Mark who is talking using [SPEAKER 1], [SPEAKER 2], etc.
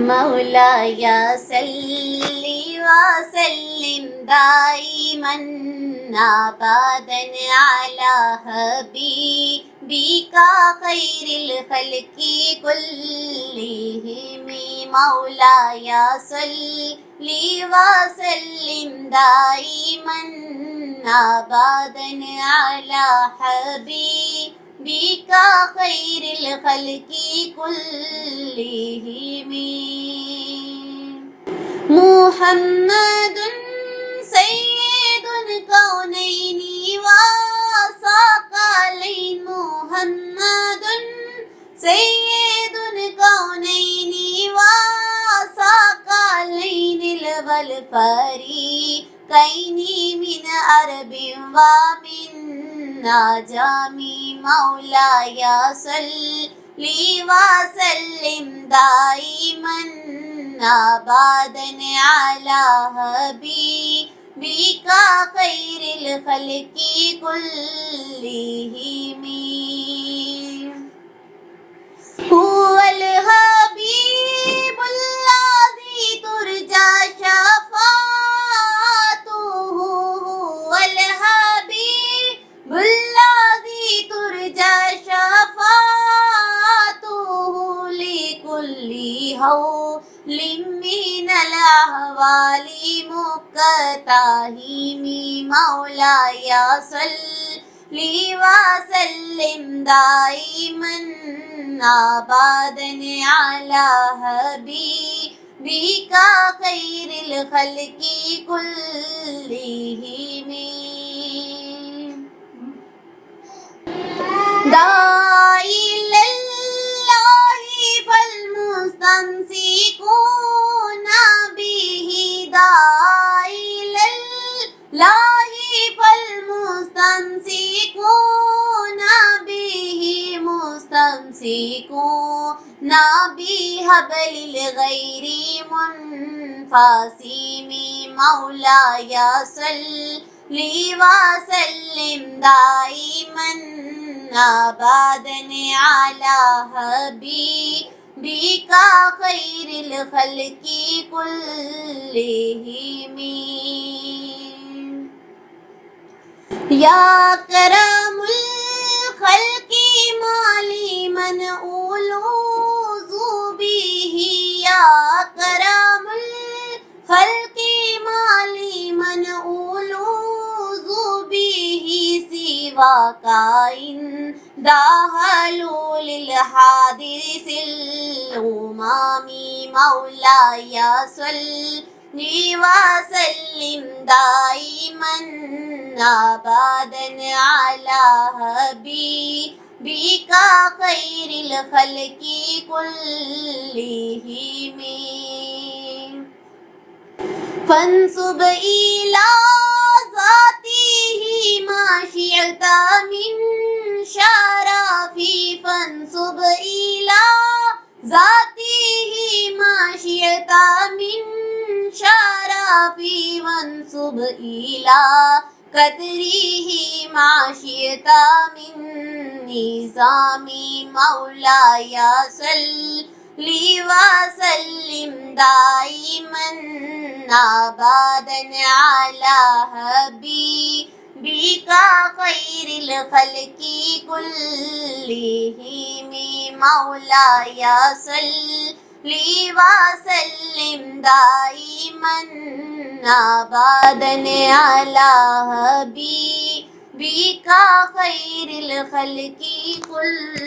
[SPEAKER 1] मौलाया सल्ली व सल्लिम दाइमन अबदन अला हबीबिका खैरिल खल्की कुल्लिहिम मौलाया सल्ली व सल्लिम दाइमन अबदन अला हबीबिका खैरिल खल्की कुल्लिहिम मुहम्मदुन सय्यदुल कौनैनि व सक़लैन मुहम्मदुन सय्यदुल कौनैनि व सक़लैन वल फ़रीक़ैनि मिन अरबिन व मिन अजमी मौलाया सल्ली व सल्लिम दाइमन अबदन अला हबीबिका खैरिल खल्की कुल्लिहिम हुवल हबीबुल्लाज़ी तुरजा शफ़ाअतुहु हुवल हबीबुल्लाज़ी तुरजा शफ़ाअतुहु लिकुल्ली हौलिम मिनल अहवालि मुक़्ताहिमी मौलाया सल्ली व सल्लिम दाइमन अबदन अला हबीबिका खैरिल खल्की कुल्लिहिम दाइलल्लाहि फल्मुस्तमसिकूना बिही दाइलल्लाहि फल्मुस्तमसिकूना बिही मुस्तमसिकूना बिहब्लिल गैरि मुनफसिमी मौलाया सल्ली व सल्लिम दाइमन अबदन अला हबीबिका खैरिल खल्की कुल्लिहिम या करमुल खल्की माली मन उलूज़ु बिही या करमुल खल्की माली मन उलूज़ु बिही सिवा काइन दाहलुलिल हादिसिल उमामी मौलाया सल्ली व सल्लिम दाइमन अबदन अला हबीबिका खैरिल खल्की कुल्लिहिम फंसुब इला ज़ातिही मा शिअता मिन शराफी फंसुब इला ज़ातिही मा शिअता मिन शराफी वंसुब इला कदरिही मा शिअता मिन निज़ामी मौलाया सल्ली व सल्लिम दाइमन अबदन अला हबीबिका खैरिल खल्की कुल्लिहिम मौलाया सल्ली व सल्लिम दाइमन अबदन अला हबीबिका खैरिल खल्की कुल्लिहिम।